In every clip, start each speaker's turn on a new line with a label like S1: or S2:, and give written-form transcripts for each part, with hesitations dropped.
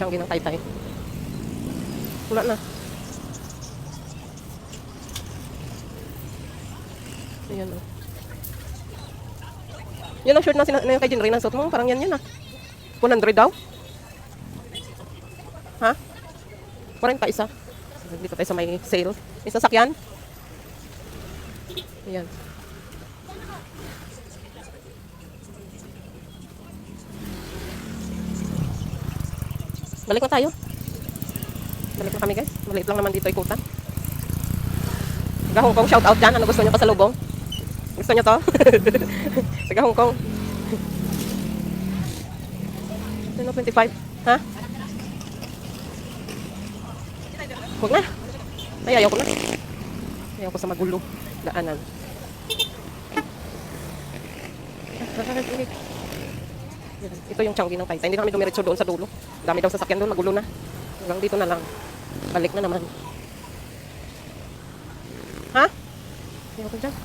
S1: Changi ng Taytay. Wala na. Ayan o. Yan ang shirt na yung kay Jinray na suot mo. Parang yan ah. 100 daw? Ha? 40 isa. Dito tayo sa may sale. May sasakyan. Ayan. Balik na tayo. Balik na kami guys. Maliit lang naman dito ikutan. Taga Hong Kong, shout out dyan. Ano gusto nyo pasalubong? Gusto nyo to? Taga Hong Kong. 25. Ha? Huwag na. Ay, ayaw ko na. Ayaw ko sa magulo. Daanan. Ito yung Changi ng Taytay. Hindi na kami dumiretso doon sa dulo. Dami daw sasakyan doon. Magulo na. Hanggang dito na lang. Balik na naman. Ha? Ayaw ko dyan.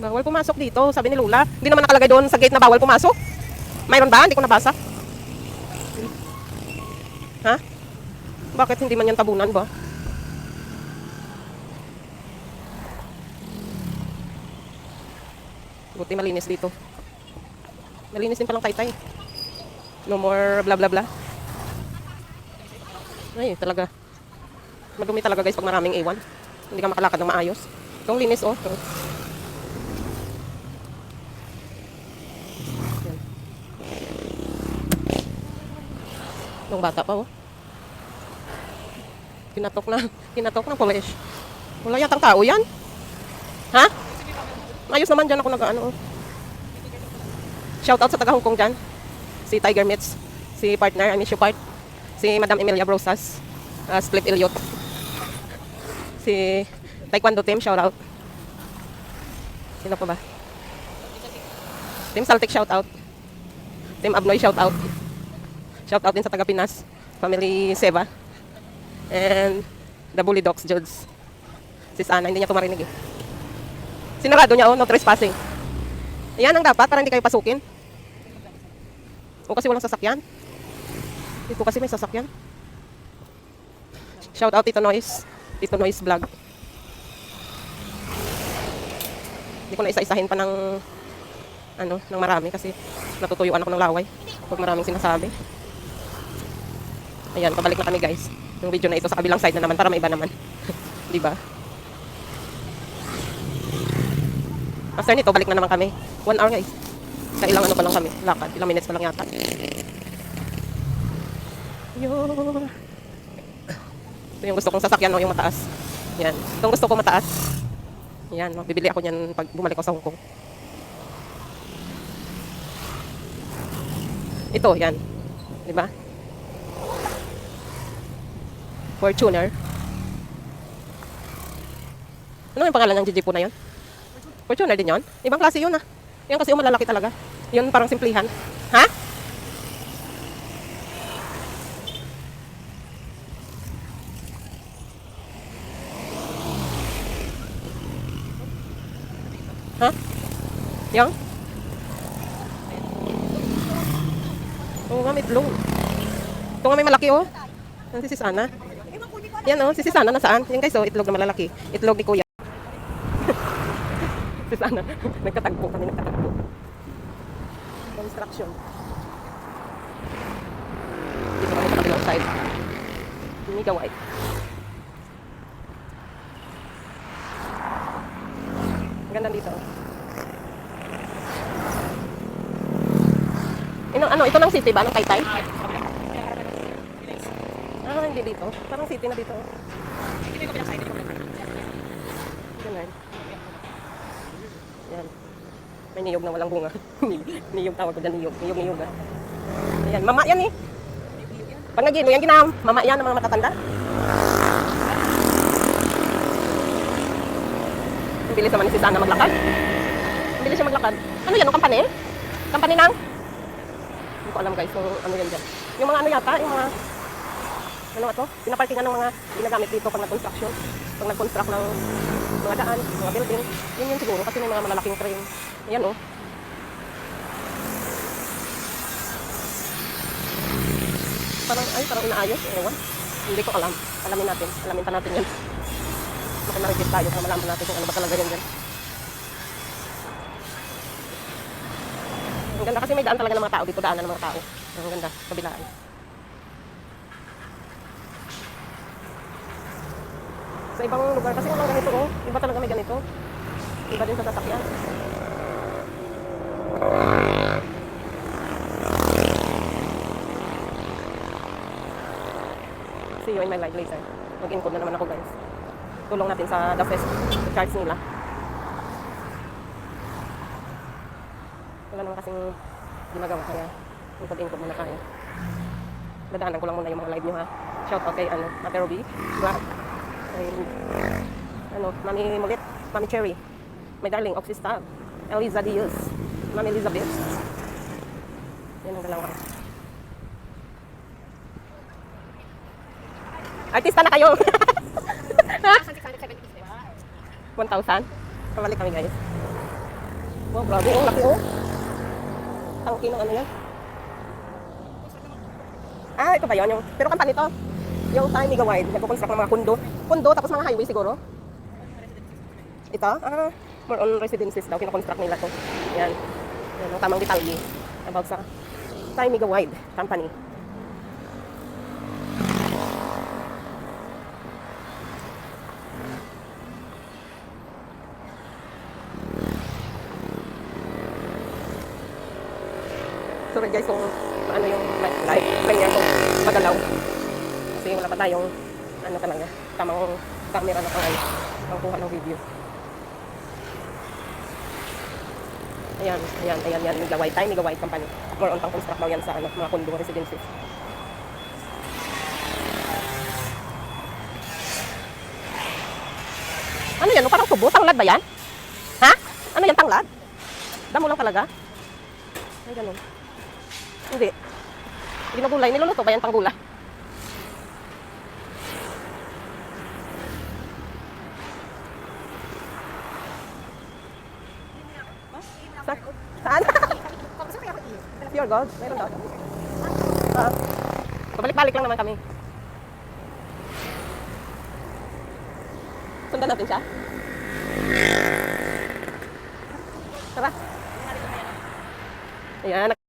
S1: Bawal pumasok dito, sabi ni Lula. Hindi naman nakalagay doon sa gate na bawal pumasok. Mayroon ba? Hindi ko nabasa. Ha? Bakit hindi man yan tabunan ba? Buti malinis dito. Malinis din palang Taytay. No more bla bla bla. Ay, talaga. Madumi talaga guys pag maraming iwan. Hindi ka makalakad ng maayos. Itong linis oh. Yung bata pa oh. Kinatok ng polish. Wala yatang tao yan. Ha? Ayos naman dyan ako nag-ano oh. Shout out sa taga Hong Kong dyan. Si Tiger Mitts. Si partner, I miss you part. Si Madam Emilia Brosas. Split Elliot. Si Taekwondo team, shout out. Sino pa ba? Team Saltic, shout out. Team Abnoy, shout out. Shout out din sa taga Pinas, family Seva. And the Bully Dogs, Jods. Sis Ana, hindi niya ito marinig eh. Sinarado niya oh, no trespassing. Ayan ang dapat, para hindi kayo pasukin. O kasi walang sasakyan. Dito kasi may sasakyan. Shout out Tito Noise. Tito Noise Vlog. Hindi ko na isa-isahin pa ng ano, ng marami kasi natutuyuan ako ng laway pag maraming sinasabi. Ayan, pabalik na kami guys. Yung video na ito sa kabilang side na naman para maiba naman. Di ba? After nito, balik na naman kami. 1 hour guys. Sa ilang ano pa lang kami. Lakad. Ilang minutes pa lang yata. Yun. Ito yung gusto kong sasakyan no, yung mataas. Yan. Itong gusto ko mataas. Yan. Bibili ako niyan pag bumalik ako sa Hong Kong. Ito, yan. Di ba? Fortuner. Ano yung pangalan ng GG po na yun? Fortuner din yun? Ibang klase yun ah. Yan kasi yung malalaki talaga. Yun parang simplihan. Ha? Ha? Yung? Oo nga, may blue. Ito nga may malaki oh. Yan si Sis-Ana. Yan oh, si Sis-Ana nasaan? Yan guys oh, itlog na malalaki. Itlog ni Kuya. Sis-Ana. Nagkatagpo kami, nagkatagpo. Construction. Dito kami sa kabilang side. Mega white. Ganda dito. Ano, ito lang city ba? Ng Taytay? Ah, hindi dito. Parang city na dito. Hindi ko pinag-side. Ganun. Yan. May niyog na walang bunga. Niyog tawag ko dyan, niyog. Niyog ah. Ayan, mama yan eh. Pag nagino yan, mama yan ng mga matatanda. Ang bilis naman ni Sis-Ana maglakad. Ang bilis siya maglakad. Ano yan, ang kampane? Kampane ng? Hindi ko alam guys, so ano yan dyan. Yung mga ano yata, yung mga ano ito, pinaparkingan ng mga ginagamit dito pag nag-construction. Pag nag-construct ng mga daan, mga building, yun siguro kasi may mga malalaking crane. Ayan oh. Parang inaayos. Ewan. Hindi ko alam. Alamin natin. Alamin pa natin yan. Baka ma-reject tayo para malaman natin kung ano ba talaga yan dyan. Ang ganda kasi may daan talaga ng mga tao dito. Daanan ng mga tao. Ang ganda. Kabilaan. Sa ibang lugar kasi walang ganito oh. Iba talaga may ganito. Iba din sa sasakyan. See you in my live later. Mag-encode na naman ako guys. Tulong natin sa the first charts nila. Wala naman kasing ginagawa kaya encode muna tayo. Dadaanan ko lang muna yung mga live nyo ha. Shout out kay Ate Ruby Black. Kay Mami Mulit, Mami Cherry, my darling Oxy Stab, Eliza Diaz, Mami Elizabeth. Yan ang dalawa. Artista na kayo! 1,000? Pabalik kami guys. Wow, grabe. Ang laki oh. Tangki ng ano yan. Ah, ito ba yun? Pero company to. Yung Time Mega Wide. Nagpo-construct ng mga kundo. Kundo, tapos mga highway siguro. Ito? More on residences daw. Kino-construct nila to. Yan. Yan ang tamang detalye. About sa Time Mega Wide Company. Sorry guys kung ano yung live player ko magalaw. Kasi wala pa tayong talaga tamang camera na pangkuha ng video. Ayan, Mega Wide, Time Mega Wide Company. More on pang construct daw yan sa mga condo residences. Ano yan? Parang tubo? Tanglad ba yan? Ha? Ano yan? Tanglad? Damo lang talaga? Ay, ganun. Hindi. Ginugulay. Niluluto ba yan pang gula? Saan? Pure gold? Meron daw. Pabalik-balik lang naman kami. Sundan natin siya. Tara. Ayan.